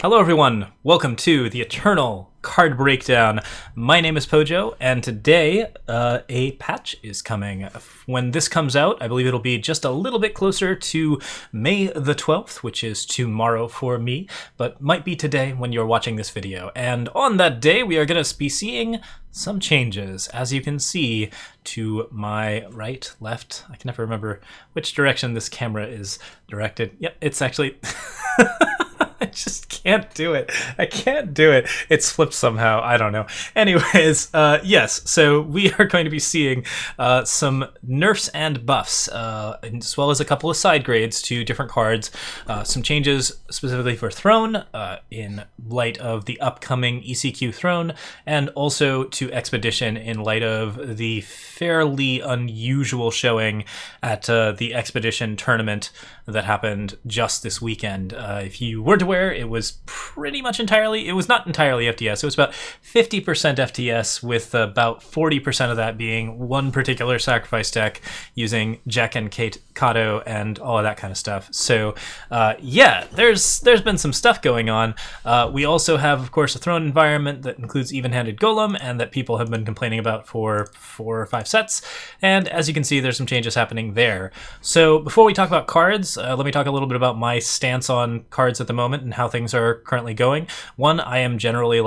Hello everyone, welcome to the Eternal Card Breakdown. My name is Pojo, and today a patch is coming. When this comes out, I believe it'll be just a little bit closer to May the 12th, which is tomorrow for me, but might be today when you're watching this video. And on that day, we are going to be seeing some changes. As you can see to my right, left, I can never remember which direction this camera is directed. Yep, it's actually... I just can't do it. I can't do it. It's flipped somehow. I don't know. Anyways, yes, so we are going to be seeing some nerfs and buffs, as well as a couple of side grades to different cards. Some changes specifically for Throne, in light of the upcoming ECQ Throne, and also to Expedition in light of the fairly unusual showing at the Expedition tournament that happened just this weekend. If you weren't aware, it was pretty much entirely, it was not entirely FTS, it was about 50% FTS, with about 40% of that being one particular sacrifice deck using Jack and Kato and all of that kind of stuff. So yeah, there's been some stuff going on. We also have, of course, a Throne environment that includes Evenhanded Golem, and that people have been complaining about for 4 or 5 sets, and as you can see, there's some changes happening there. So before we talk about cards, let me talk a little bit about my stance on cards at the moment and how things are currently going. One, I am generally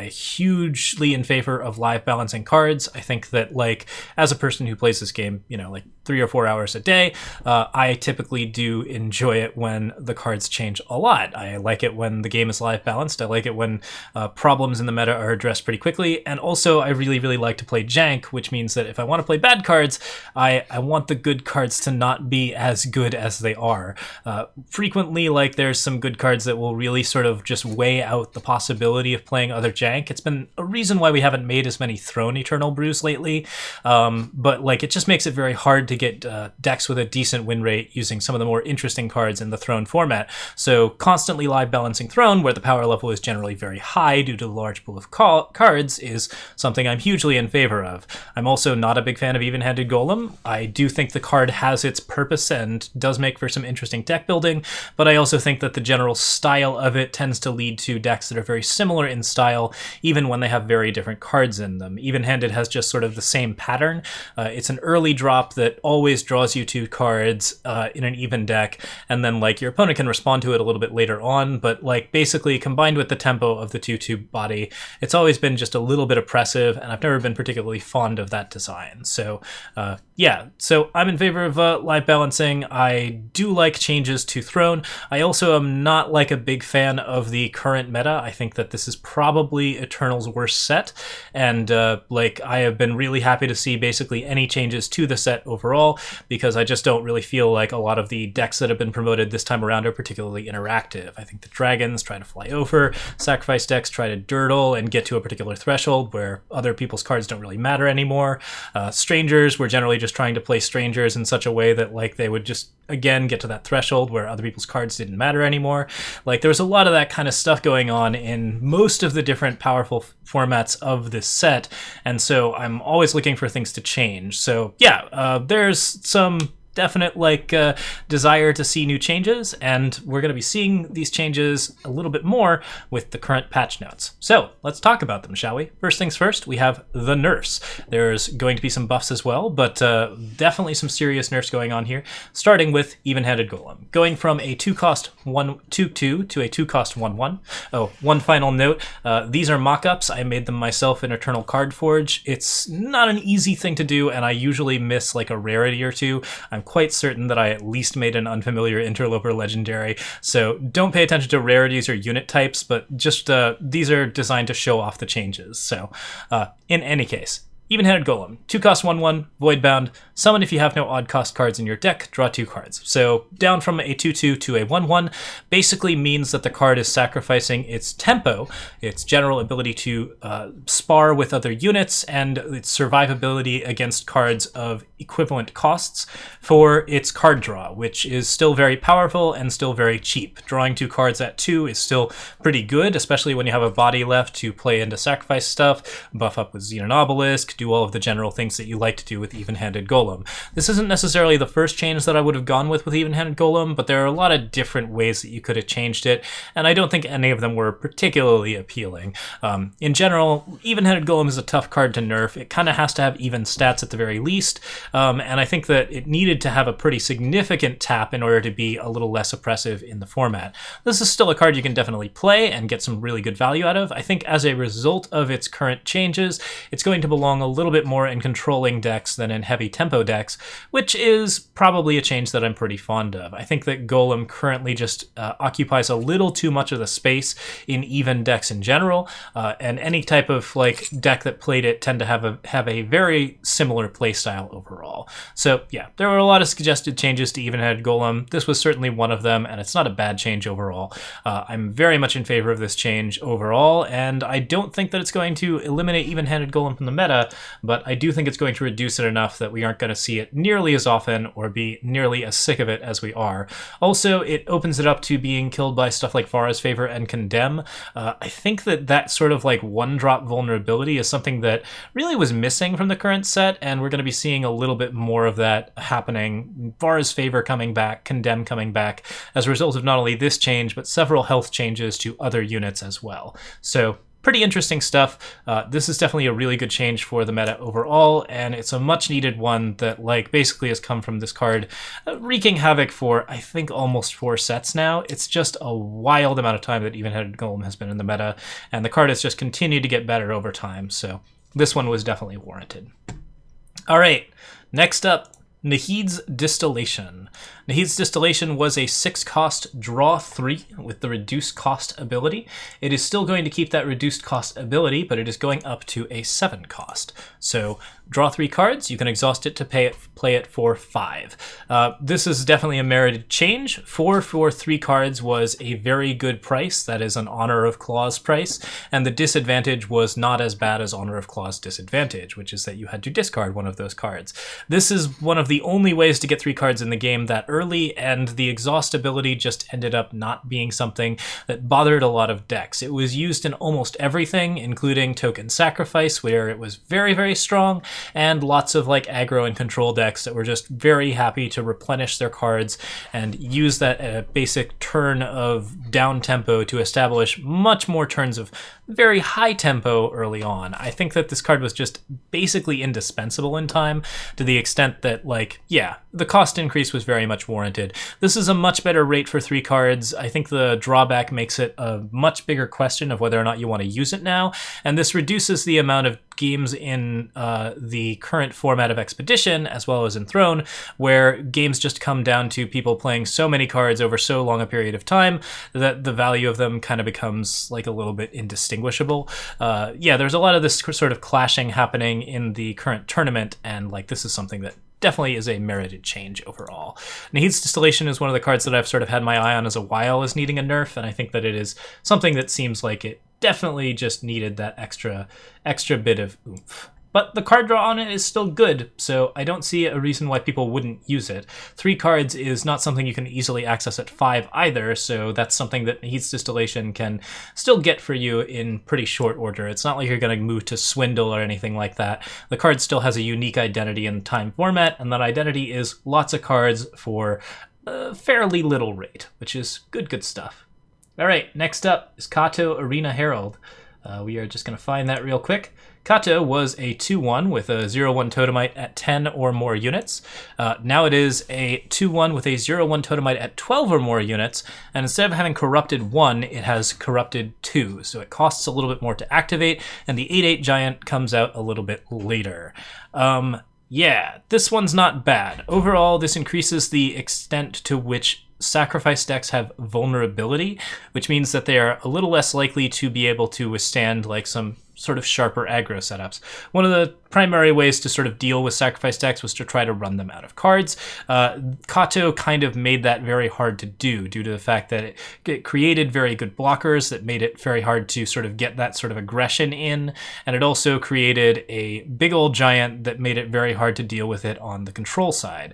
hugely in favor of live balancing cards. I think that, like, as a person who plays this game, you know, like 3 or 4 hours a day, I typically do enjoy it when the cards change a lot. I like it when the game is live balanced. I like it when problems in the meta are addressed pretty quickly. And also, I really like to play jank, which means that if I want to play bad cards, I want the good cards to not be as good as they are. Frequently, like, there's some good cards that will really sort of just weigh out the possibility of playing other jank. It's been a reason why we haven't made as many Throne Eternal Brews lately, but like, it just makes it very hard to get decks with a decent win rate using some of the more interesting cards in the Throne format. So constantly live balancing Throne, where the power level is generally very high due to the large pool of cards, is something I'm hugely in favor of. I'm also not a big fan of Evenhanded Golem. I do think the card has its purpose and does make for some interesting deck building, but I also think that the general style of it tends to lead to decks that are very similar in style, even when they have very different cards in them. Evenhanded has just sort of the same pattern. It's an early drop that always draws you 2 cards in an even deck, and then, like, your opponent can respond to it a little bit later on, but, like, basically combined with the tempo of the 2/2 body, it's always been just a little bit oppressive, and I've never been particularly fond of that design. So yeah, so I'm in favor of live balancing. I do like changes to Throne. I also am not, like, a big fan of the current meta. I think that this is probably Eternal's worst set, and like, I have been really happy to see basically any changes to the set overall, because I just don't really feel like a lot of the decks that have been promoted this time around are particularly interactive. I think the dragons try to fly over, sacrifice decks try to dirtle and get to a particular threshold where other people's cards don't really matter anymore. Strangers were generally just trying to play strangers in such a way that, like, they would just again get to that threshold where other people's cards didn't matter anymore. Like, there was a lot of that kind of stuff going on in most of the different powerful formats of this set, and so I'm always looking for things to change. So yeah, there's some definite, like, desire to see new changes, and we're going to be seeing these changes a little bit more with the current patch notes. So let's talk about them, shall we? First things first, we have the nerfs. There's going to be some buffs as well, but definitely some serious nerfs going on here, starting with Evenhanded Golem. Going from a 2-cost 1/2/2 to a 2-cost 1/1. Oh, one final note, these are mock-ups. I made them myself in Eternal Card Forge. It's not an easy thing to do, and I usually miss, like, a rarity or two. I'm quite certain that I at least made an Unfamiliar Interloper Legendary, so don't pay attention to rarities or unit types, but just these are designed to show off the changes. So in any case, Evenhanded Golem, 2-cost 1/1, Voidbound. Summon if you have no odd-cost cards in your deck, draw 2 cards. So down from a 2/2 to a 1/1 basically means that the card is sacrificing its tempo, its general ability to spar with other units, and its survivability against cards of equivalent costs for its card draw, which is still very powerful and still very cheap. Drawing 2 cards at 2 is still pretty good, especially when you have a body left to play into sacrifice stuff, buff up with Zenon Obelisk, do all of the general things that you like to do with Evenhanded Golem. This isn't necessarily the first change that I would have gone with Evenhanded Golem, but there are a lot of different ways that you could have changed it, and I don't think any of them were particularly appealing. In general, Evenhanded Golem is a tough card to nerf. It kind of has to have even stats at the very least, and I think that it needed to have a pretty significant tap in order to be a little less oppressive in the format. This is still a card you can definitely play and get some really good value out of. I think as a result of its current changes, it's going to belong a little bit more in controlling decks than in heavy tempo decks, which is probably a change that I'm pretty fond of. I think that Golem currently just occupies a little too much of the space in even decks in general, and any type of like deck that played it tend to have a very similar playstyle overall. So yeah, there were a lot of suggested changes to Evenhanded Golem. This was certainly one of them, and it's not a bad change overall. I'm very much in favor of this change overall, and I don't think that it's going to eliminate Evenhanded Golem from the meta, but I do think it's going to reduce it enough that we aren't going to see it nearly as often or be nearly as sick of it as we are. Also, it opens it up to being killed by stuff like Vara's Favor and Condemn. I think that sort of like one-drop vulnerability is something that really was missing from the current set, and we're going to be seeing a little bit more of that happening. Vara's Favor coming back, Condemn coming back, as a result of not only this change, but several health changes to other units as well. So pretty interesting stuff. This is definitely a really good change for the meta overall, and it's a much needed one that like basically has come from this card wreaking havoc for I think almost 4 sets now. It's just a wild amount of time that Evenhanded Golem has been in the meta, and the card has just continued to get better over time, so this one was definitely warranted. All right, next up, Nahid's Distillation. Nahid's Distillation was a 6-cost draw 3 with the reduced cost ability. It is still going to keep that reduced cost ability, but it is going up to a 7 cost. So draw 3 cards, you can exhaust it to play it for 5. This is definitely a merited change. 4 for 3 cards was a very good price. That is an Honor of Claws price, and the disadvantage was not as bad as Honor of Claws disadvantage, which is that you had to discard one of those cards. This is one of the only ways to get 3 cards in the game that early, and the exhaust ability just ended up not being something that bothered a lot of decks. It was used in almost everything, including Token Sacrifice, where it was very, very strong, and lots of like aggro and control decks that were just very happy to replenish their cards and use that basic turn of down tempo to establish much more turns of very high tempo early on. I think that this card was just basically indispensable in time, to the extent that, like, yeah, the cost increase was very much warranted. This is a much better rate for 3 cards. I think the drawback makes it a much bigger question of whether or not you want to use it now, and this reduces the amount of games in the current format of Expedition, as well as in Throne, where games just come down to people playing so many cards over so long a period of time that the value of them kind of becomes like a little bit indistinguishable. Yeah, there's a lot of this sort of clashing happening in the current tournament, and like this is something that definitely is a merited change overall. Nahid's Distillation is one of the cards that I've sort of had my eye on as a while as needing a nerf, and I think that it is something that seems like it definitely just needed that extra bit of oomph. But the card draw on it is still good, so I don't see a reason why people wouldn't use it. 3 cards is not something you can easily access at 5 either, so that's something that Nahid's Distillation can still get for you in pretty short order. It's not like you're going to move to Swindle or anything like that. The card still has a unique identity in the time format, and that identity is lots of cards for a fairly little rate, which is good stuff. All right, next up is Kato Arena Herald. We are just going to find that real quick. Kato was a 2-1 with a 0-1 Totemite at 10 or more units. Now it is a 2-1 with a 0-1 Totemite at 12 or more units, and instead of having Corrupted 1, it has Corrupted 2, so it costs a little bit more to activate, and the 8/8 Giant comes out a little bit later. Yeah, this one's not bad. Overall, this increases the extent to which sacrifice decks have vulnerability, which means that they are a little less likely to be able to withstand like some sort of sharper aggro setups. One of the primary ways to sort of deal with sacrifice decks was to try to run them out of cards. Kato kind of made that very hard to do due to the fact that it created very good blockers that made it very hard to sort of get that sort of aggression in, and it also created a big old giant that made it very hard to deal with it on the control side.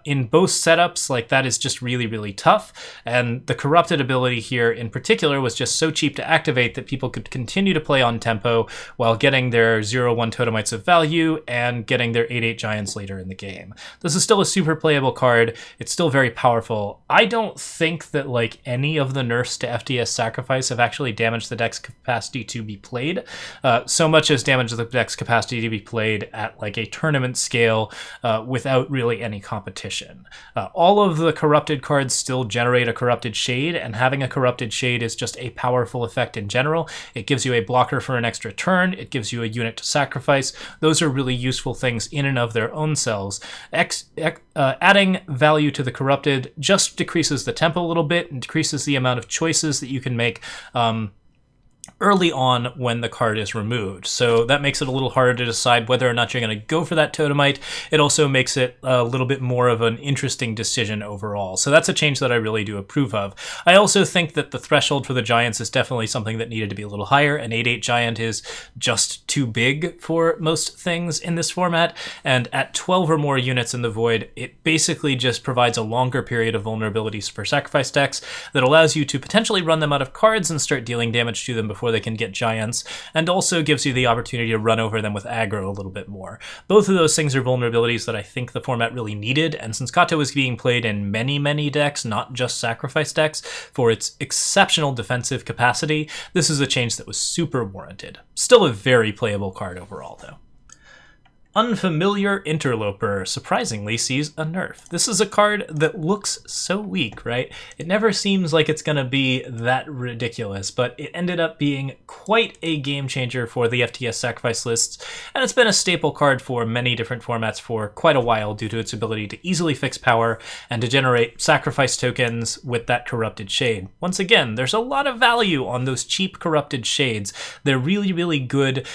In both setups, like that is just really tough, and the corrupted ability here in particular was just so cheap to activate that people could continue to play on tempo while getting their 0-1 Totemites of value and getting their 8/8 giants later in the game. This is still a super playable card. It's still very powerful. I don't think that like any of the nerfs to FTS Sacrifice have actually damaged the deck's capacity to be played, so much as damaged the deck's capacity to be played at like a tournament scale without really any competition. All of the corrupted cards still generate a corrupted shade, and having a corrupted shade is just a powerful effect in general. It gives you a blocker for an extra turn. It gives you a unit to sacrifice. Those are really useful things in and of their own selves. Adding value to the corrupted just decreases the tempo a little bit and decreases the amount of choices that you can make early on when the card is removed. So that makes it a little harder to decide whether or not you're going to go for that Totemite. It also makes it a little bit more of an interesting decision overall. So that's a change that I really do approve of. I also think that the threshold for the Giants is definitely something that needed to be a little higher. An 8/8 Giant is just too big for most things in this format, and at 12 or more units in the Void, it basically just provides a longer period of vulnerabilities for sacrifice decks that allows you to potentially run them out of cards and start dealing damage to them before they can get giants, and also gives you the opportunity to run over them with aggro a little bit more. Both of those things are vulnerabilities that I think the format really needed, and since Kato is being played in many decks, not just sacrifice decks, for its exceptional defensive capacity, this is a change that was super warranted. Still a very playable card overall, though. Unfamiliar Interloper surprisingly sees a nerf. This is a card that looks so weak, right? It never seems like it's going to be that ridiculous, but it ended up being quite a game changer for the FTS Sacrifice lists, and it's been a staple card for many different formats for quite a while due to its ability to easily fix power and to generate sacrifice tokens with that corrupted shade. Once again, there's a lot of value on those cheap corrupted shades. They're really good,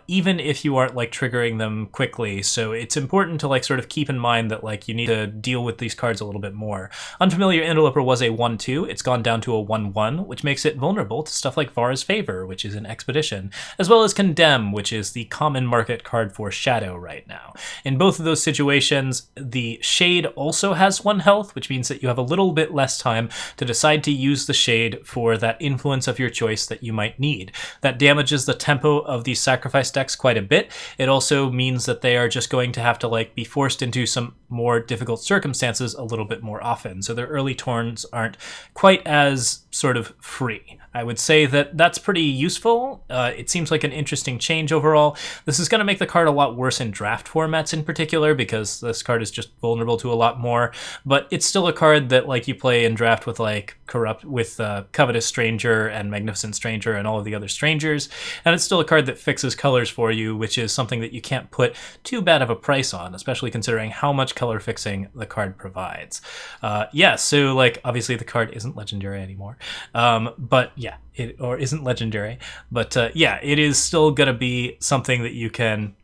even if you aren't like triggering them quickly. So it's important to like sort of keep in mind that like you need to deal with these cards a little bit more. Unfamiliar Interloper was a 1/2. It's gone down to a 1/1, which makes it vulnerable to stuff like Vara's Favor, which is an Expedition, as well as Condemn, which is the common market card for Shadow right now. In both of those situations, the Shade also has 1 health, which means that you have a little bit less time to decide to use the Shade for that influence of your choice that you might need. That damages the tempo of these sacrifice decks quite a bit. It also means that they are just going to have to like be forced into some more difficult circumstances a little bit more often. So their early turns aren't quite as sort of free. I would say that that's pretty useful. It seems like an interesting change overall. This is going to make the card a lot worse in draft formats in particular, because this card is just vulnerable to a lot more, but it's still a card that like you play in draft with like Covetous Stranger and Magnificent Stranger and all of the other strangers, and it's still a card that fixes colors for you, which is something that you can't put too bad of a price on, especially considering how much color fixing the card provides. So like obviously the card isn't legendary anymore, but yeah, it isn't legendary, but it is still gonna be something that you can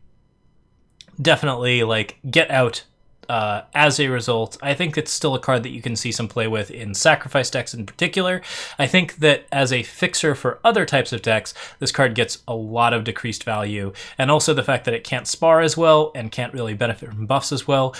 definitely like get out as a result. I think it's still a card that you can see some play with in sacrifice decks in particular. I think that as a fixer for other types of decks, this card gets a lot of decreased value, and also the fact that it can't spar as well and can't really benefit from buffs as well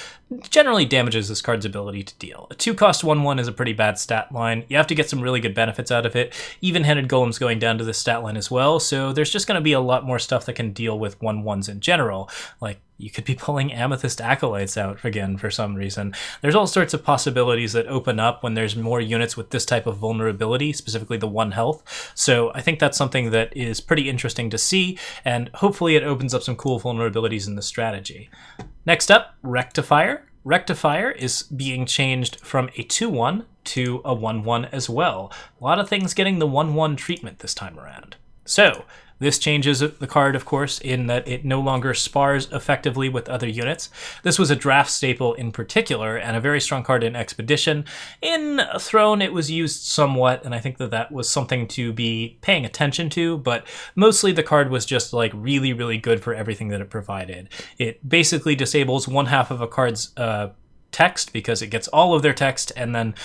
generally damages this card's ability to deal. A 2-cost 1/1 is a pretty bad stat line. You have to get some really good benefits out of it. Evenhanded Golem's going down to this stat line as well, so there's just going to be a lot more stuff that can deal with 1/1s in general. Like, you could be pulling Amethyst Acolytes out again for some reason. There's all sorts of possibilities that open up when there's more units with this type of vulnerability, specifically the 1 health. So I think that's something that is pretty interesting to see, and hopefully it opens up some cool vulnerabilities in the strategy. Next up, Rectifier. Rectifier is being changed from a 2/1 to a 1/1 as well. A lot of things getting the 1/1 treatment this time around. So this changes the card, of course, in that it no longer spars effectively with other units. This was a draft staple in particular, and a very strong card in Expedition. In Throne, it was used somewhat, and I think that that was something to be paying attention to, but mostly the card was just like really good for everything that it provided. It basically disables 1/2 of a card's text because it gets all of their text and then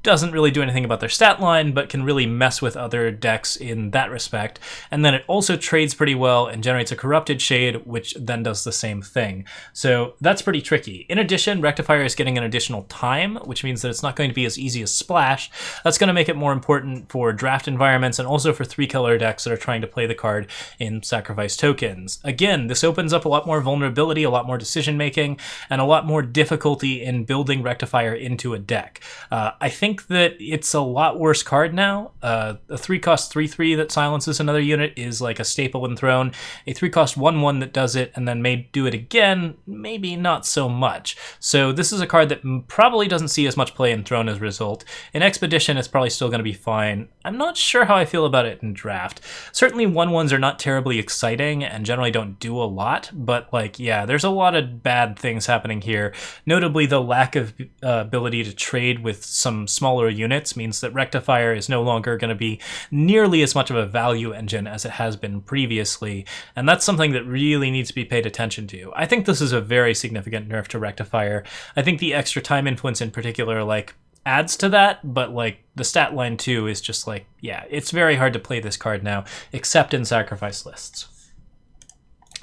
doesn't really do anything about their stat line, but can really mess with other decks in that respect. And then it also trades pretty well and generates a corrupted shade, which then does the same thing. So that's pretty tricky. In addition, Rectifier is getting an additional time, which means that it's not going to be as easy as Splash. That's going to make it more important for draft environments and also for 3-color decks that are trying to play the card in sacrifice tokens. Again, this opens up a lot more vulnerability, a lot more decision making, and a lot more difficulty in building Rectifier into a deck. I think that it's a lot worse card now. A 3-cost 3/3 that silences another unit is like a staple in Throne. A 3-cost 1/1 that does it and then may do it again, maybe not so much. So this is a card that probably doesn't see as much play in Throne as a result. In Expedition, it's probably still going to be fine. I'm not sure how I feel about it in Draft. Certainly 1/1s are not terribly exciting and generally don't do a lot, but like, yeah, there's a lot of bad things happening here. Notably, the lack of ability to trade with some smaller units means that Rectifier is no longer going to be nearly as much of a value engine as it has been previously, and that's something that really needs to be paid attention to. I think this is a very significant nerf to Rectifier. I think the extra time influence in particular, like, adds to that, but like the stat line too is just like, yeah, it's very hard to play this card now, except in sacrifice lists.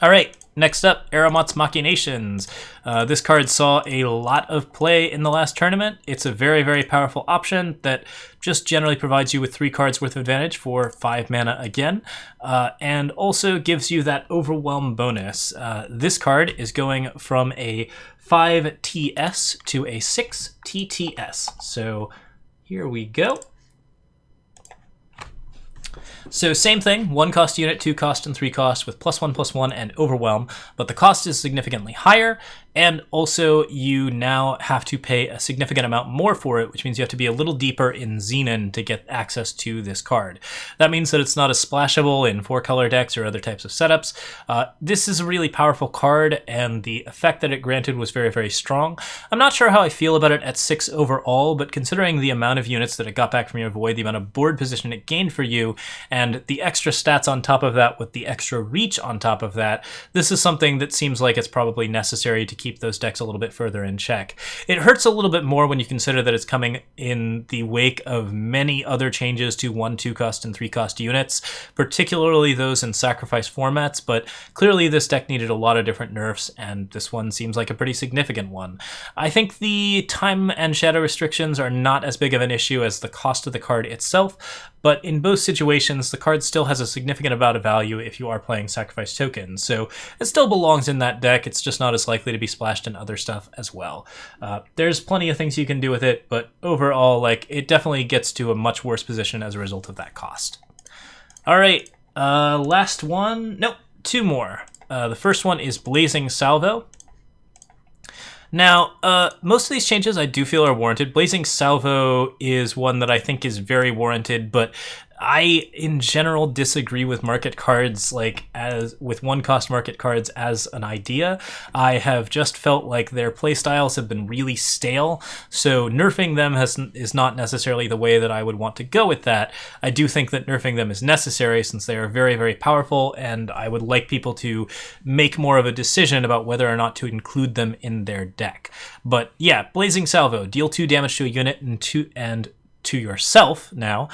All right, next up, Aramot's Machinations. This card saw a lot of play in the last tournament. It's a very, very powerful option that just generally provides you with 3 cards worth of advantage for 5 mana again, and also gives you that Overwhelm bonus. This card is going from a 5 TS to a 6 TTS. So here we go. So same thing, 1-cost unit, 2-cost, and 3-cost with +1/+1 and Overwhelm, but the cost is significantly higher, and also you now have to pay a significant amount more for it, which means you have to be a little deeper in Zenon to get access to this card. That means that it's not as splashable in 4-color decks or other types of setups. This is a really powerful card, and the effect that it granted was very, very strong. I'm not sure how I feel about it at 6 overall, but considering the amount of units that it got back from your void, the amount of board position it gained for you, and the extra stats on top of that with the extra reach on top of that, this is something that seems like it's probably necessary to keep those decks a little bit further in check. It hurts a little bit more when you consider that it's coming in the wake of many other changes to 1, 2-cost, and 3-cost units, particularly those in sacrifice formats, but clearly this deck needed a lot of different nerfs, and this one seems like a pretty significant one. I think the time and shadow restrictions are not as big of an issue as the cost of the card itself, but in both situations, the card still has a significant amount of value if you are playing sacrifice tokens, so it still belongs in that deck. It's just not as likely to be splashed in other stuff as well. There's plenty of things you can do with it, but overall, like, it definitely gets to a much worse position as a result of that cost. All right, last one. Nope, 2 more. The first one is Blazing Salvo. Now, most of these changes I do feel are warranted. Blazing Salvo is one that I think is very warranted, but I, in general, disagree with market cards, like, as with 1-cost market cards as an idea. I have just felt like their playstyles have been really stale, so nerfing them is not necessarily the way that I would want to go with that. I do think that nerfing them is necessary since they are very, very powerful, and I would like people to make more of a decision about whether or not to include them in their deck. But yeah, Blazing Salvo, deal 2 damage to a unit and to yourself now.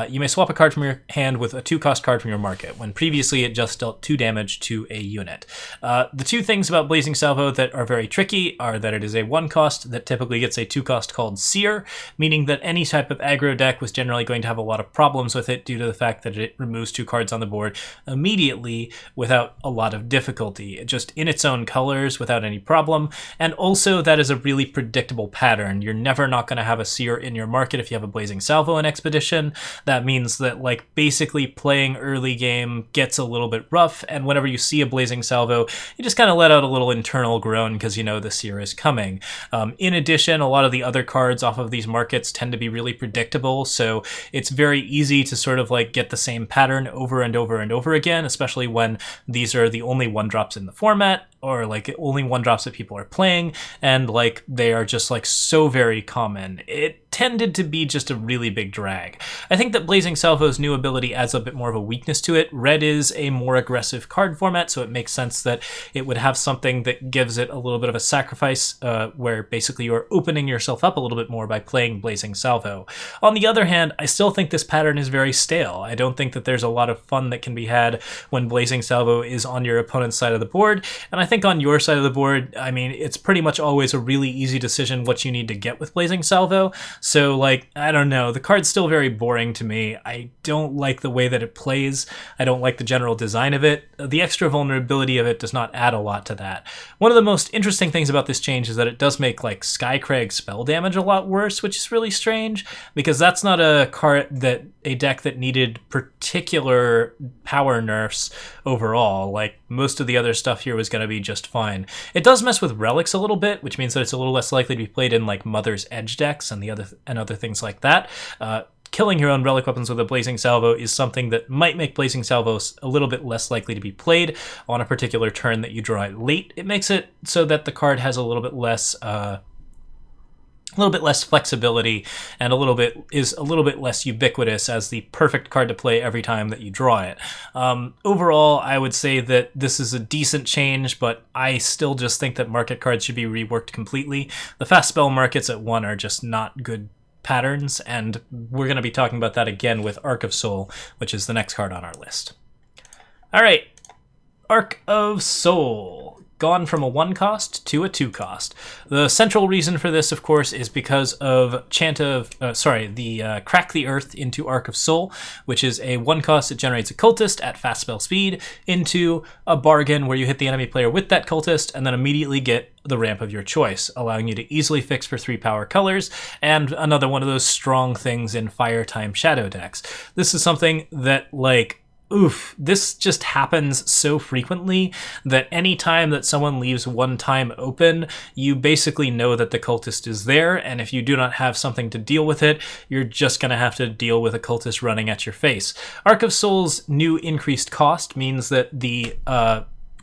You may swap a card from your hand with a 2-cost card from your market, when previously it just dealt 2 damage to a unit. The 2 things about Blazing Salvo that are very tricky are that it is a 1-cost that typically gets a 2-cost called Seer, meaning that any type of aggro deck was generally going to have a lot of problems with it due to the fact that it removes 2 cards on the board immediately without a lot of difficulty, just in its own colors without any problem. And also that is a really predictable pattern. You're never not going to have a Seer in your market if you have a Blazing Salvo in Expedition. That means that, like, basically playing early game gets a little bit rough, and whenever you see a Blazing Salvo, you just kind of let out a little internal groan because you know the Seer is coming. In addition, a lot of the other cards off of these markets tend to be really predictable, so it's very easy to sort of like get the same pattern over and over and over again, especially when these are the only 1-drops in the format, or like only 1-drops that people are playing, and like they are just like so very common. It tended to be just a really big drag. I think that Blazing Salvo's new ability adds a bit more of a weakness to it. Red is a more aggressive card format, so it makes sense that it would have something that gives it a little bit of a sacrifice, where basically you're opening yourself up a little bit more by playing Blazing Salvo. On the other hand, I still think this pattern is very stale. I don't think that there's a lot of fun that can be had when Blazing Salvo is on your opponent's side of the board, and I think on your side of the board, I mean, it's pretty much always a really easy decision what you need to get with Blazing Salvo. So, like, I don't know, the card's still very boring to me. I don't like the way that it plays. I don't like the general design of it. The extra vulnerability of it does not add a lot to that. One of the most interesting things about this change is that it does make, like, Skycrag spell damage a lot worse, which is really strange, because that's not a deck that needed particular power nerfs overall. Like, most of the other stuff here was going to be just fine. It does mess with relics a little bit, which means that it's a little less likely to be played in, like, Mother's Edge decks and other things like that. Killing your own relic weapons with a Blazing Salvo is something that might make Blazing Salvos a little bit less likely to be played on a particular turn that you draw it late. It makes it so that the card has a little bit less flexibility and is a little bit less ubiquitous as the perfect card to play every time that you draw it. Overall, I would say that this is a decent change, but I still just think that market cards should be reworked completely. The fast spell markets at 1 are just not good patterns, and we're going to be talking about that again with Arc of Soul, which is the next card on our list. All right, Arc of Soul. Gone from a 1 cost to a 2 cost. The central reason for this, of course, is because of Crack the Earth into Arc of Soul, which is a 1 cost that generates a cultist at fast spell speed into a bargain where you hit the enemy player with that cultist and then immediately get the ramp of your choice, allowing you to easily fix for 3 power colors, and another one of those strong things in Fire Time Shadow decks. This is something that, like, this just happens so frequently that any time that someone leaves 1 time open, you basically know that the cultist is there, and if you do not have something to deal with it, you're just going to have to deal with a cultist running at your face. Arc of Soul's new increased cost means that the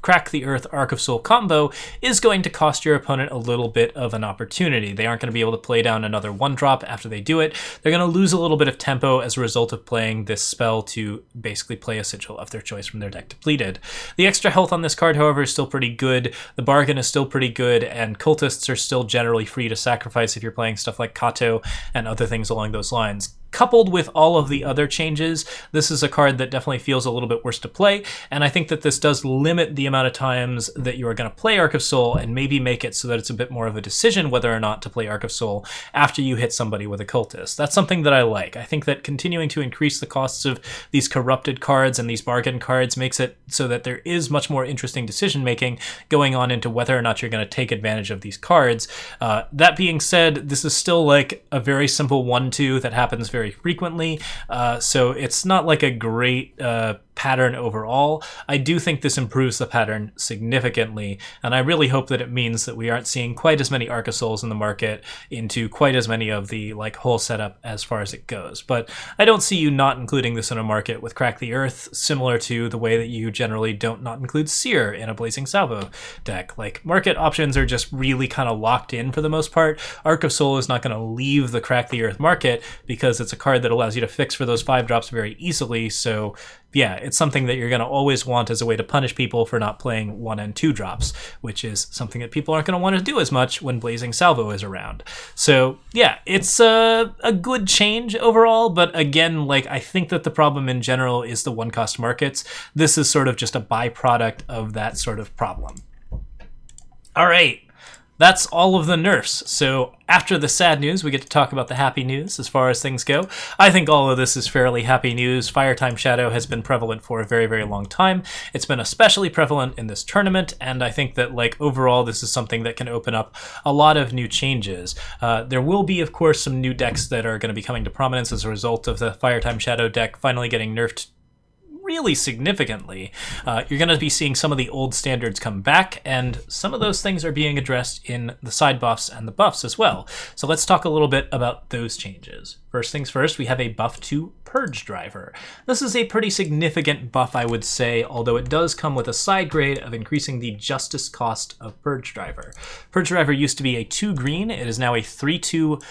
Crack the Earth Arc of Soul combo is going to cost your opponent a little bit of an opportunity. They aren't going to be able to play down another 1-drop after they do it. They're going to lose a little bit of tempo as a result of playing this spell to basically play a sigil of their choice from their deck depleted. The extra health on this card, however, is still pretty good. The bargain is still pretty good, and cultists are still generally free to sacrifice if you're playing stuff like Kato and other things along those lines. Coupled with all of the other changes, this is a card that definitely feels a little bit worse to play, and I think that this does limit the amount of times that you are going to play Arc of Soul and maybe make it so that it's a bit more of a decision whether or not to play Arc of Soul after you hit somebody with a cultist. That's something that I like. I think that continuing to increase the costs of these corrupted cards and these bargain cards makes it so that there is much more interesting decision making going on into whether or not you're going to take advantage of these cards. That being said, this is still like a very simple 1-2 that happens very frequently, so it's not like a great pattern overall. I do think this improves the pattern significantly, and I really hope that it means that we aren't seeing quite as many Arc of Souls in the market into quite as many of the whole setup as far as it goes. But I don't see you not including this in a market with Crack the Earth, similar to the way that you generally don't not include Seer in a Blazing Salvo deck. Like, market options are just really kind of locked in for the most part. Arc of Soul is not going to leave the Crack the Earth market because it's a card that allows you to fix for those 5-drops very easily, so yeah, it's something that you're going to always want as a way to punish people for not playing 1 and 2 drops, which is something that people aren't going to want to do as much when Blazing Salvo is around. So yeah, it's a good change overall, but again, I think that the problem in general is the 1-cost markets. This is sort of just a byproduct of that sort of problem. All right. That's all of the nerfs. So after the sad news, we get to talk about the happy news as far as things go. I think all of this is fairly happy news. Firetime Shadow has been prevalent for a very, very long time. It's been especially prevalent in this tournament, and I think that overall this is something that can open up a lot of new changes. There will be, of course, some new decks that are going to be coming to prominence as a result of the Firetime Shadow deck finally getting nerfed really significantly. You're going to be seeing some of the old standards come back, and some of those things are being addressed in the side buffs and the buffs as well. So let's talk a little bit about those changes. First things first, we have a buff to Purge Driver. This is a pretty significant buff, I would say, although it does come with a side grade of increasing the justice cost of Purge Driver. Purge Driver used to be a 2 green, it is now a 3-2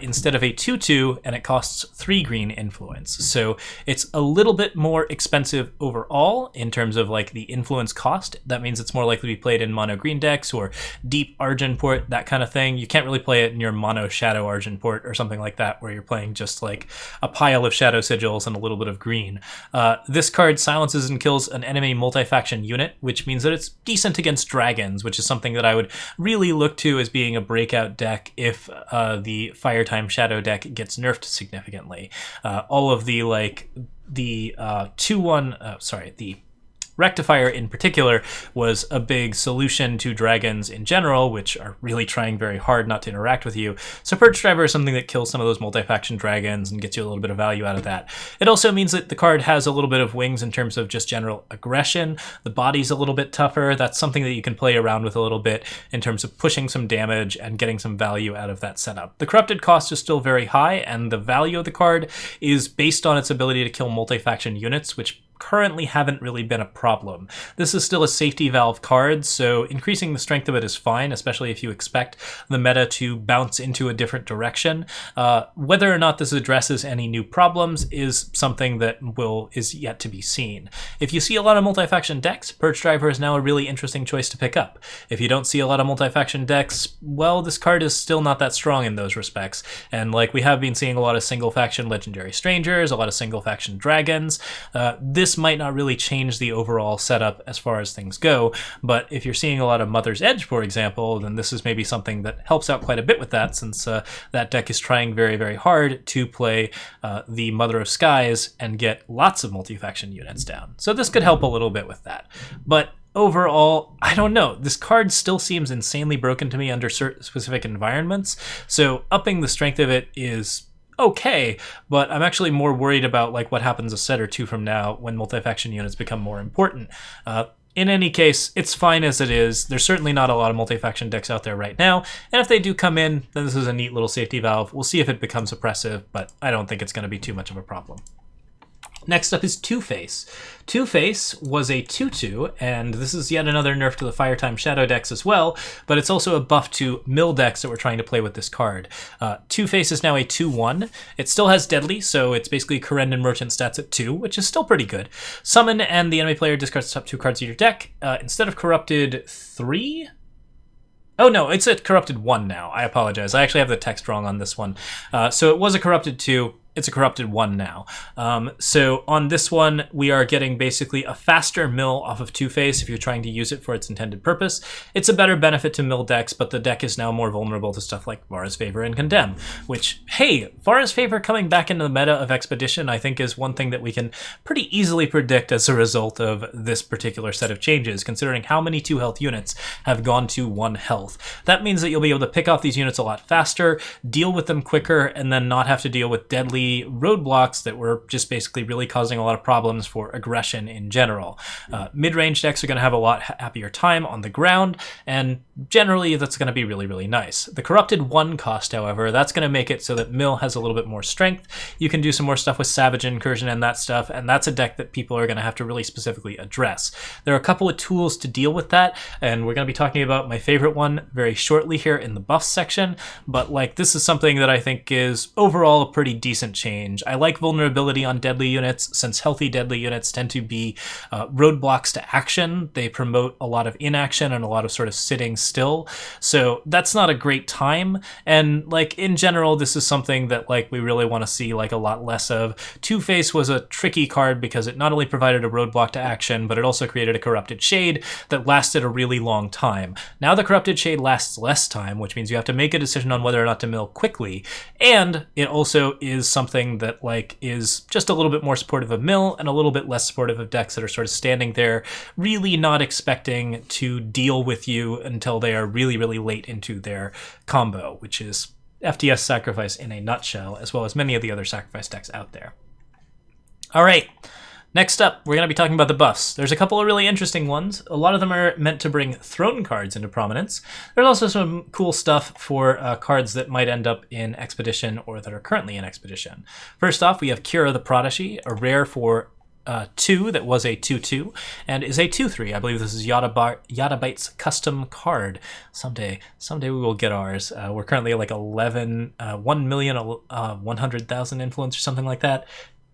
instead of a 2-2, and it costs 3 green influence. So it's a little bit more expensive overall in terms of like the influence cost. That means it's more likely to be played in mono green decks or deep Argenport, that kind of thing. You can't really play it in your mono Shadow Argenport or something like that, where you're playing just like a pile of Shadow Sigils and a little bit of green. This card silences and kills an enemy multi-faction unit, which means that it's decent against dragons, which is something that I would really look to as being a breakout deck if the Firetime Shadow deck gets nerfed significantly. All of the the Rectifier in particular was a big solution to dragons in general, which are really trying very hard not to interact with you. So Purge Driver is something that kills some of those multi-faction dragons and gets you a little bit of value out of that. It also means that the card has a little bit of wings in terms of just general aggression. The body's a little bit tougher. That's something that you can play around with a little bit in terms of pushing some damage and getting some value out of that setup. The corrupted cost is still very high, and the value of the card is based on its ability to kill multi-faction units, which currently haven't really been a problem. This is still a safety valve card, so increasing the strength of it is fine, especially if you expect the meta to bounce into a different direction. Whether or not this addresses any new problems is something that is yet to be seen. If you see a lot of multi-faction decks, Purge Driver is now a really interesting choice to pick up. If you don't see a lot of multi-faction decks, well, this card is still not that strong in those respects, and like we have been seeing a lot of single-faction Legendary Strangers, a lot of single-faction Dragons. This might not really change the overall setup as far as things go, but if you're seeing a lot of Mother's Edge, for example, then this is maybe something that helps out quite a bit with that, since that deck is trying very, very hard to play the Mother of Skies and get lots of multi-faction units down. So this could help a little bit with that. But overall, I don't know. This card still seems insanely broken to me under certain specific environments, so upping the strength of it is okay, but I'm actually more worried about like what happens a set or two from now when multi-faction units become more important. In any case, it's fine as it is. There's certainly not a lot of multi-faction decks out there right now, and if they do come in, then this is a neat little safety valve. We'll see if it becomes oppressive, but I don't think it's going to be too much of a problem. Next up is Two-Face. Two-Face was a 2-2, and this is yet another nerf to the Firetime Shadow decks as well, but it's also a buff to mill decks that we're trying to play with this card. Two-Face is now a 2-1. It still has Deadly, so it's basically Corendon Merchant stats at 2, which is still pretty good. Summon, and the enemy player discards the top 2 cards of your deck. Instead of Corrupted 3... Oh no, it's a Corrupted 1 now. I apologize. I actually have the text wrong on this one. So it was a Corrupted 2. It's a Corrupted 1 now. So on this one, we are getting basically a faster mill off of Two-Face if you're trying to use it for its intended purpose. It's a better benefit to mill decks, but the deck is now more vulnerable to stuff like Vara's Favor and Condemn, which, hey, Vara's Favor coming back into the meta of Expedition, I think is one thing that we can pretty easily predict as a result of this particular set of changes, considering how many 2 health units have gone to 1 health. That means that you'll be able to pick off these units a lot faster, deal with them quicker, and then not have to deal with deadly roadblocks that were just basically really causing a lot of problems for aggression in general. Mid-range decks are going to have a lot happier time on the ground, and generally that's going to be really, really nice. The Corrupted 1 cost, however, that's going to make it so that Mill has a little bit more strength. You can do some more stuff with Savage Incursion and that stuff, and that's a deck that people are going to have to really specifically address. There are a couple of tools to deal with that, and we're going to be talking about my favorite one very shortly here in the buffs section, but like this is something that I think is overall a pretty decent change. I like vulnerability on deadly units, since healthy deadly units tend to be roadblocks to action. They promote a lot of inaction and a lot of sort of sitting still, so that's not a great time, and like in general this is something that like we really want to see like a lot less of. Two-Face was a tricky card because it not only provided a roadblock to action, but it also created a Corrupted Shade that lasted a really long time. Now the Corrupted Shade lasts less time, which means you have to make a decision on whether or not to mill quickly, and it also is something that like is just a little bit more supportive of mill and a little bit less supportive of decks that are sort of standing there really not expecting to deal with you until they are really, really late into their combo, which is FTS Sacrifice in a nutshell, as well as many of the other Sacrifice decks out there. All right, Next up, we're going to be talking about the buffs. There's a couple of really interesting ones. A lot of them are meant to bring throne cards into prominence. There's also some cool stuff for cards that might end up in Expedition or that are currently in Expedition. First off, we have Cura the Prodigy, a rare for 2 that was a 2/2 and is a 2/3. I believe this is Yadabyte's custom card. Someday we will get ours. We're currently at like 1,100,000 influence or something like that.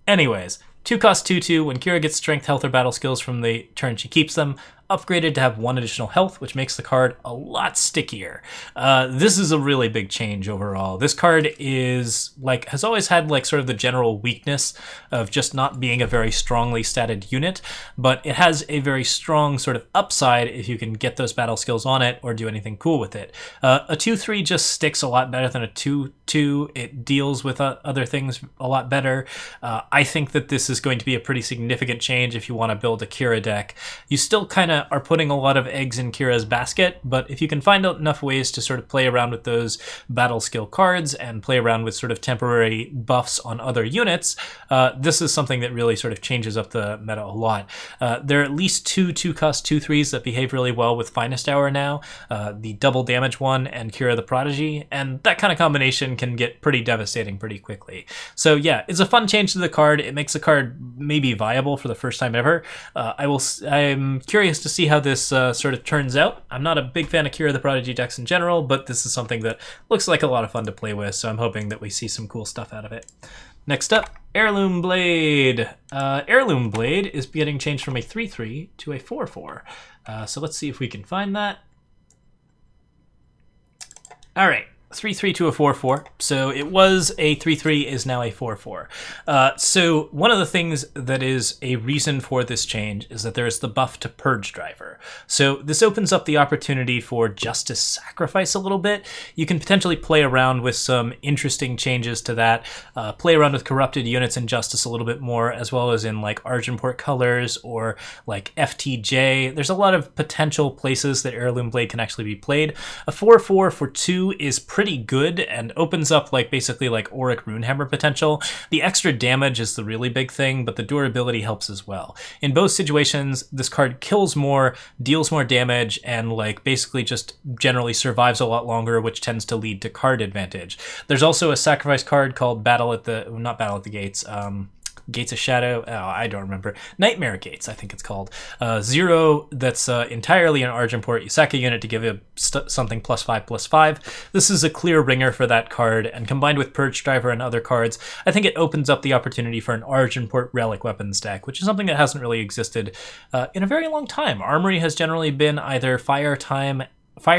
Anyways, 2 cost 2/2. When Cura gets strength, health, or battle skills from the turn she keeps them, upgraded to have 1 additional health, which makes the card a lot stickier. This is a really big change overall. This card is has always had sort of the general weakness of just not being a very strongly statted unit, but it has a very strong sort of upside if you can get those battle skills on it or do anything cool with it. A 2/3 just sticks a lot better than a 2/2. It deals with other things a lot better. I think that this is going to be a pretty significant change if you want to build a Cura deck. You still kind of are putting a lot of eggs in Cura's basket, but if you can find enough ways to sort of play around with those battle skill cards and play around with sort of temporary buffs on other units, this is something that really sort of changes up the meta a lot. There are at least 2 cost 2/3s that behave really well with Finest Hour now, the double damage one and Cura the Prodigy, and that kind of combination can get pretty devastating pretty quickly. So yeah, it's a fun change to the card. It makes the card maybe viable for the first time ever. I'm curious to see how this sort of turns out. I'm not a big fan of Cura the Prodigy decks in general, but this is something that looks like a lot of fun to play with, so I'm hoping that we see some cool stuff out of it. Next up, Heirloom Blade. Heirloom Blade is getting changed from a 3/3 to a 4/4. So let's see if we can find that. All right. 3/3 to a 4/4. So it was a 3/3, is now a 4/4. So one of the things that is a reason for this change is that there's the buff to Purge Driver. So this opens up the opportunity for Justice Sacrifice a little bit. You can potentially play around with some interesting changes to that, play around with corrupted units in Justice a little bit more, as well as in Argenport colors or FTJ. There's a lot of potential places that Heirloom Blade can actually be played. A 4/4 for 2 is pretty good and opens up basically Auric Runehammer potential. The extra damage is the really big thing, but the durability helps as well. In both situations, this card kills more, deals more damage, and basically just generally survives a lot longer, which tends to lead to card advantage. There's also a sacrifice card called not Battle at the Gates, Gates of Shadow, I don't remember. Nightmare Gates, I think it's called. 0 that's entirely an Argenport. You sack a unit to give it something +5/+5. This is a clear ringer for that card, and combined with Purge Driver and other cards, I think it opens up the opportunity for an Argenport Relic Weapons deck, which is something that hasn't really existed in a very long time. Armory has generally been either Fire,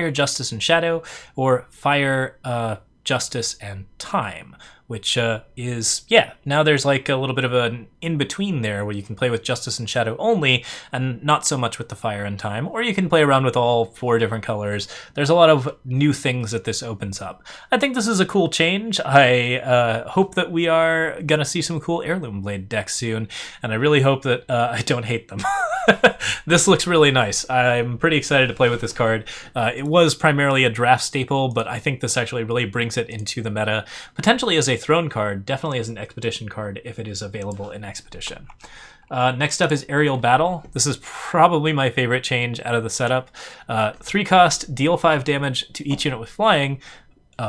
Justice, and Shadow, or Fire, Justice, and Time, which is, now there's a little bit of an in-between there where you can play with Justice and Shadow only and not so much with the Fire and Time, or you can play around with all 4 different colors. There's a lot of new things that this opens up. I think this is a cool change. I hope that we are going to see some cool Heirloom Blade decks soon, and I really hope that I don't hate them. This looks really nice. I'm pretty excited to play with this card. It was primarily a draft staple, but I think this actually really brings it into the meta, potentially as a throne card, definitely as an Expedition card if it is available in Expedition. Next up is Aerial Battle. This is probably my favorite change out of the setup. 3 cost, deal 5 damage to each unit with flying,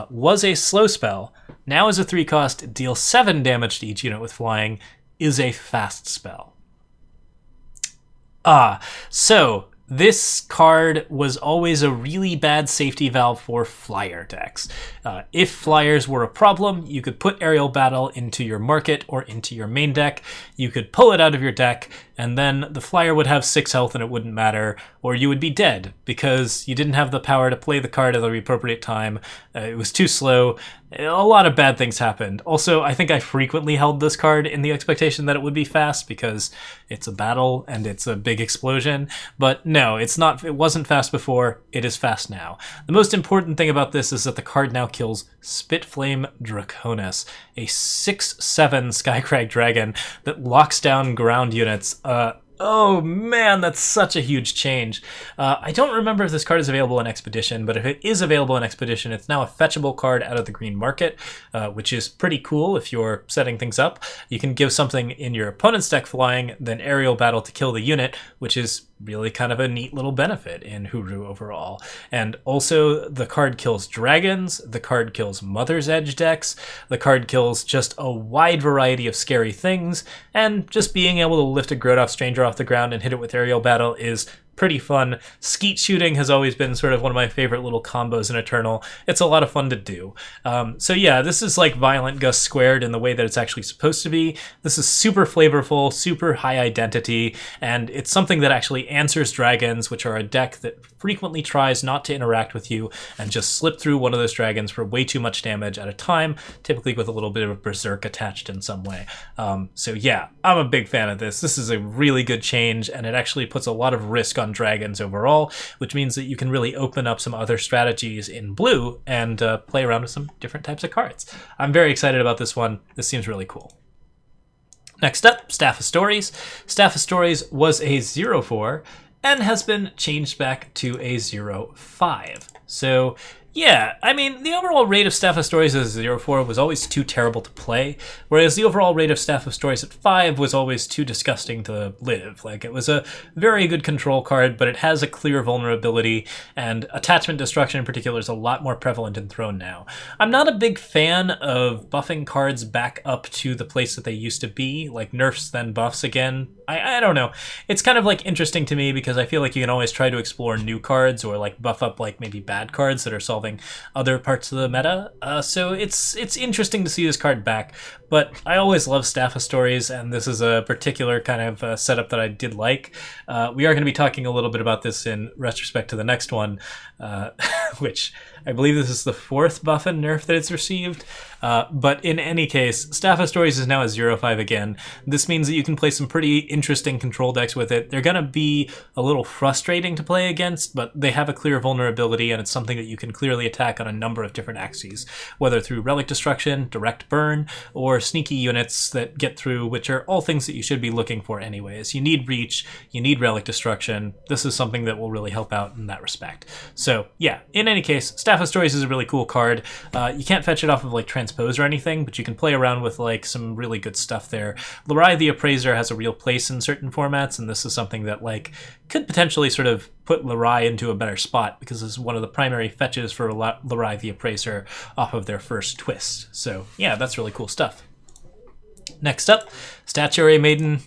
was a slow spell. Now is a 3 cost, deal 7 damage to each unit with flying, is a fast spell. So this card was always a really bad safety valve for flyer decks. If flyers were a problem, you could put Aerial Battle into your market or into your main deck. You could pull it out of your deck, and then the flyer would have 6 health and it wouldn't matter, or you would be dead because you didn't have the power to play the card at the appropriate time. It was too slow. A lot of bad things happened. Also, I think I frequently held this card in the expectation that it would be fast because it's a battle and it's a big explosion. But no, it's not. It wasn't fast before. It is fast now. The most important thing about this is that the card now kills Spitflame Draconis, a 6/7 Skycrag dragon that locks down ground units. Oh man, that's such a huge change. I don't remember if this card is available in Expedition, but if it is available in Expedition, it's now a fetchable card out of the green market, which is pretty cool if you're setting things up. You can give something in your opponent's deck flying, then aerial battle to kill the unit, which is really kind of a neat little benefit in Huru overall. And also, the card kills dragons, the card kills Mother's Edge decks, the card kills just a wide variety of scary things, and just being able to lift a Grodoff Stranger off the ground and hit it with aerial battle is pretty fun. Skeet shooting has always been sort of one of my favorite little combos in Eternal. It's a lot of fun to do. So yeah, this is like Violent Gust squared in the way that it's actually supposed to be. This is super flavorful, super high identity, and it's something that actually answers dragons, which are a deck that frequently tries not to interact with you and just slip through one of those dragons for way too much damage at a time, typically with a little bit of Berserk attached in some way. So yeah, I'm a big fan of this. This is a really good change, and it actually puts a lot of risk on dragons overall, which means that you can really open up some other strategies in blue and play around with some different types of cards. I'm very excited about this one. This seems really cool. Next up, Staff of Stories. Staff of Stories was a 0/4 and has been changed back to a 0/5. So yeah, I mean, the overall rate of Staff of Stories as a 0/4 was always too terrible to play, whereas the overall rate of Staff of Stories at 5 was always too disgusting to live. Like, it was a very good control card, but it has a clear vulnerability, and attachment destruction in particular is a lot more prevalent in Throne now. I'm not a big fan of buffing cards back up to the place that they used to be, like nerfs then buffs again. I don't know. It's kind of like interesting to me because I feel like you can always try to explore new cards or like buff up like maybe bad cards that are solving other parts of the meta. So it's interesting to see this card back, but I always love Staff of Stories, and this is a particular kind of setup that I did like. We are going to be talking a little bit about this in retrospect to the next one, which I believe this is the 4th buff and nerf that it's received. But in any case, Staff of Stories is now a 0/5 again. This means that you can play some pretty interesting control decks with it. They're going to be a little frustrating to play against, but they have a clear vulnerability, and it's something that you can clearly attack on a number of different axes, whether through Relic Destruction, Direct Burn, or sneaky units that get through, which are all things that you should be looking for anyways. You need Reach, you need Relic Destruction. This is something that will really help out in that respect. So yeah, in any case, Staff of Stories is a really cool card. You can't fetch it off of like Transpose or anything, but you can play around with like some really good stuff there. Lurai the Appraiser has a real place in certain formats, and this is something that like could potentially sort of put Lurai into a better spot because this is one of the primary fetches for Lurai the Appraiser off of their first twist. So yeah, that's really cool stuff. Next up, Statuary Maiden.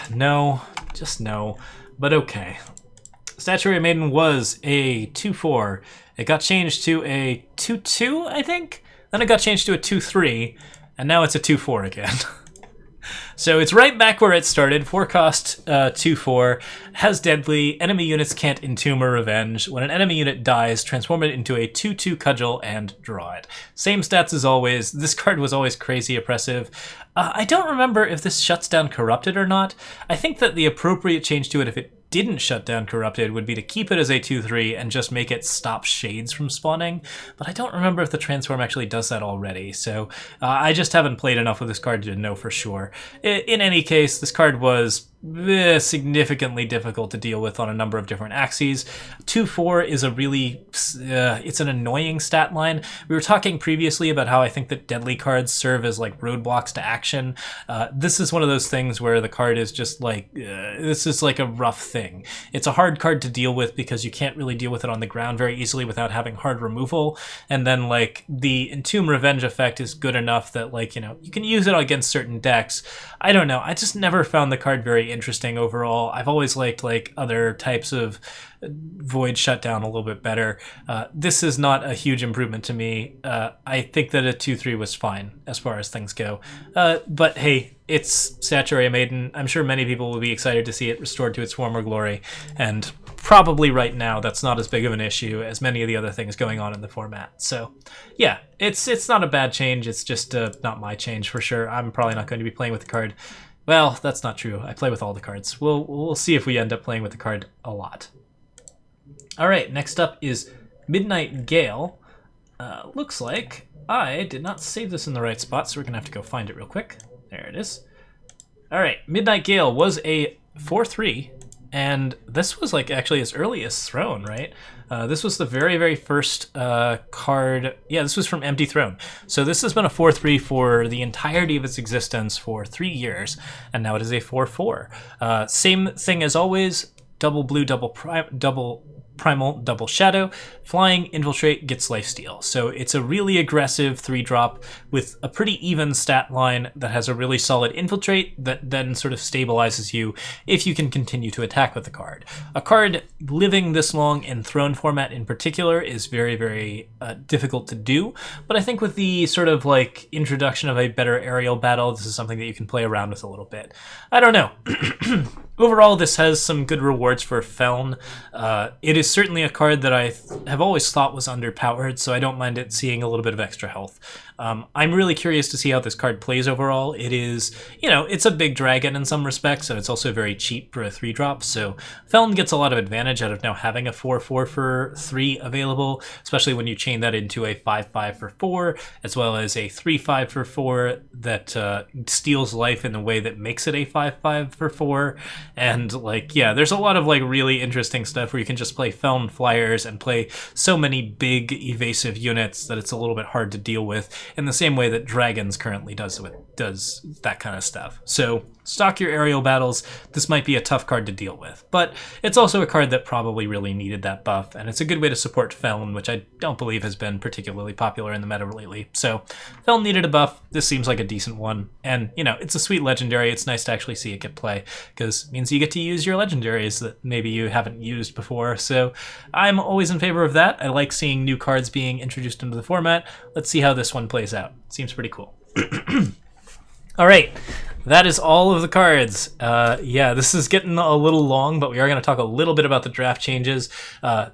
No, just no, but okay. Statuary Maiden was a 2/4. It got changed to a 2/2, I think? Then it got changed to a 2/3, and now it's a 2/4 again. So it's right back where it started. 4-cost 2/4, has deadly, enemy units can't entomb or revenge. When an enemy unit dies, transform it into a 2/2 cudgel and draw it. Same stats as always. This card was always crazy oppressive. I don't remember if this shuts down Corrupted or not. I think that the appropriate change to it, if it didn't shut down Corrupted, would be to keep it as a 2/3 and just make it stop shades from spawning, but I don't remember if the transform actually does that already, so I just haven't played enough with this card to know for sure. In any case, this card was significantly difficult to deal with on a number of different axes. 2/4 is a really, it's an annoying stat line. We were talking previously about how I think that deadly cards serve as like roadblocks to action. This is one of those things where the card is just like, this is like a rough thing. It's a hard card to deal with because you can't really deal with it on the ground very easily without having hard removal. And then like the Entomb Revenge effect is good enough that like, you know, you can use it against certain decks. I don't know. I just never found the card very interesting overall. I've always liked like other types of Void Shutdown a little bit better. This is not a huge improvement to me. I think that a 2/3 was fine as far as things go. But hey, it's Statuary Maiden. I'm sure many people will be excited to see it restored to its former glory, and probably right now that's not as big of an issue as many of the other things going on in the format. So yeah, it's not a bad change. It's just not my change for sure. I'm probably not going to be playing with the card. Well, that's not true. I play with all the cards. We'll see if we end up playing with the card a lot. All right, next up is Midnight Gale. Looks like I did not save this in the right spot, so we're going to have to go find it real quick. There it is. All right, Midnight Gale was a 4/3, and this was like actually as early as Throne, right? This was the very, very first card. Yeah, this was from Empty Throne. So this has been a 4/3 for the entirety of its existence for 3 years, and now it is a 4/4. Same thing as always, double blue, double primal, double shadow, flying, infiltrate, gets lifesteal. So it's a really aggressive 3-drop with a pretty even stat line that has a really solid infiltrate that then sort of stabilizes you if you can continue to attack with the card. A card living this long in Throne format in particular is very, very difficult to do, but I think with the sort of like introduction of a better aerial battle, this is something that you can play around with a little bit. I don't know. Overall, this has some good rewards for Feln. It is certainly a card that I have always thought was underpowered, so I don't mind it seeing a little bit of extra health. I'm really curious to see how this card plays overall. It is, it's a big dragon in some respects, and it's also very cheap for a 3-drop, so Feln gets a lot of advantage out of now having a 4/4 for 3 available, especially when you chain that into a 5/5 for 4, as well as a 3/5 for 4 that steals life in a way that makes it a 5/5 for 4. And there's a lot of really interesting stuff where you can just play Feln flyers and play so many big evasive units that it's a little bit hard to deal with in the same way that Dragons currently does that kind of stuff. So stock your aerial battles. This might be a tough card to deal with, but it's also a card that probably really needed that buff, and it's a good way to support Feln, which I don't believe has been particularly popular in the meta lately. So Feln needed a buff. This seems like a decent one, and it's a sweet legendary. It's nice to actually see it get play, because it means you get to use your legendaries that maybe you haven't used before. So I'm always in favor of that. I like seeing new cards being introduced into the format. Let's see how this one plays out. Seems pretty cool. All right, that is all of the cards. This is getting a little long, but we are going to talk a little bit about the draft changes.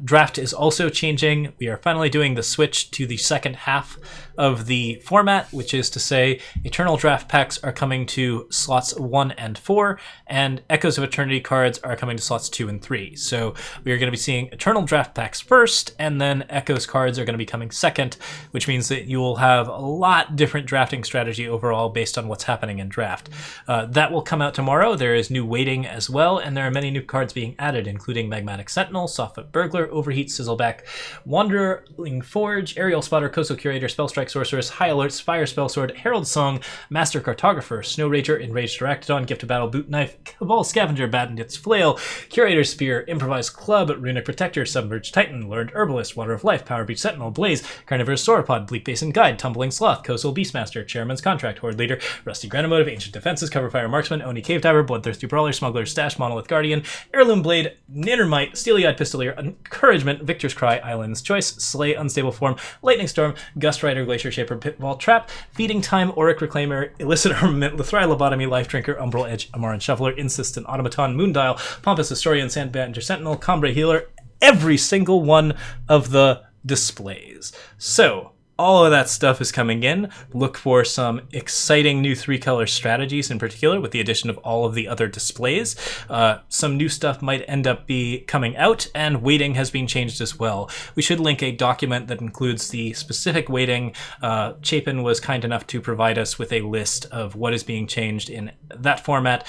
Draft is also changing. We are finally doing the switch to the second half of the format, which is to say Eternal Draft Packs are coming to slots 1 and 4, and Echoes of Eternity cards are coming to slots 2 and 3. So we are going to be seeing Eternal Draft Packs first, and then Echoes cards are going to be coming second, which means that you will have a lot different drafting strategy overall based on what's happening in draft. That will come out tomorrow. There is new weighting as well, and there are many new cards being added, including Magmatic Sentinel, Softfoot Burglar, Overheat, Sizzleback, Wandering Forge, Aerial Spotter, Coastal Curator, Spellstrike Sorceress, High Alerts, Fire Spellsword, Herald Song, Master Cartographer, Snow Rager, Enraged Arachnodon, Gift of Battle, Boot Knife, Cabal Scavenger, Bandit's Flail, Curator Spear, Improvised Club, Runic Protector, Submerged Titan, Learned Herbalist, Water of Life, Power Beach Sentinel, Blaze, Carnivorous Sauropod, Bleak Basin Guide, Tumbling Sloth, Coastal Beastmaster, Chairman's Contract, Horde Leader, Rusty Granamotive, Ancient Defenses, Cover Fire Marksman, Oni Cave Diver, Bloodthirsty Brawler, Smuggler, Stash, Monolith Guardian, Heirloom Blade, Ninnermite, Steely-Eyed Pistolier, Encouragement, Victor's Cry, Island's Choice, Slay, Unstable Form, Lightning Storm, Gust Rider, Glacier Shaper, Pitfall Trap, Feeding Time, Auric Reclaimer, Illicit Armament, Lithrai Lobotomy, Life Drinker, Umbral Edge, Amaran Shuffler, Insistent Automaton, Moondial, Pompous Historian, Sandbanger Sentinel, Combray Healer, every single one of the displays. So all of that stuff is coming in. Look for some exciting new 3-color strategies in particular with the addition of all of the other displays. Some new stuff might end up coming out, and weighting has been changed as well. We should link a document that includes the specific weighting. Chapin was kind enough to provide us with a list of what is being changed in that format.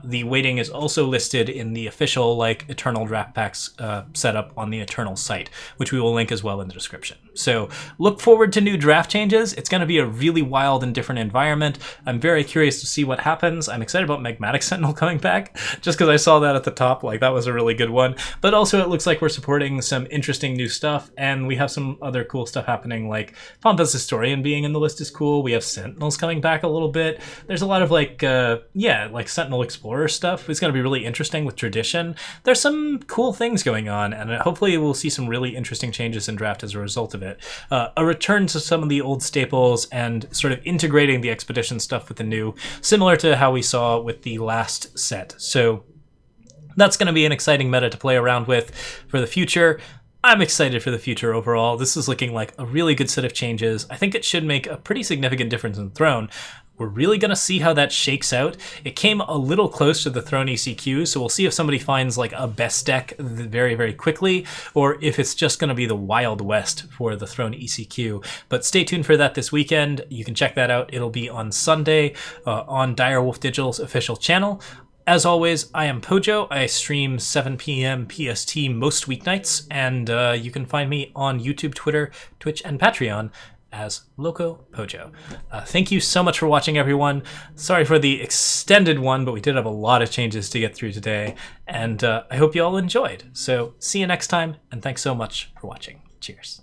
The weighting is also listed in the official Eternal Draft Packs setup on the Eternal site, which we will link as well in the description. So look forward to new draft changes. It's going to be a really wild and different environment. I'm very curious to see what happens. I'm excited about Magmatic Sentinel coming back, just because I saw that at the top. That was a really good one. But also it looks like we're supporting some interesting new stuff, and we have some other cool stuff happening, like Pompous Historian being in the list is cool. We have Sentinels coming back a little bit. There's a lot of Sentinel Explorer stuff. It's going to be really interesting with Tradition. There's some cool things going on, and hopefully we'll see some really interesting changes in draft as a result of it. A return to some of the old staples and sort of integrating the Expedition stuff with the new, similar to how we saw with the last set. So that's going to be an exciting meta to play around with for the future. I'm excited for the future overall. This is looking like a really good set of changes. I think it should make a pretty significant difference in Throne. we're really going to see how that shakes out. It came a little close to the Throne ECQ, so we'll see if somebody finds like a best deck very, very quickly, or if it's just going to be the Wild West for the Throne ECQ. But stay tuned for that this weekend. You can check that out. It'll be on Sunday on Direwolf Digital's official channel. As always, I am Pojo. I stream 7 p.m. PST most weeknights, and you can find me on YouTube, Twitter, Twitch, and Patreon as Loco Pojo. Thank you so much for watching, everyone. Sorry for the extended one, but we did have a lot of changes to get through today, and I hope you all enjoyed. So see you next time, and thanks so much for watching. Cheers.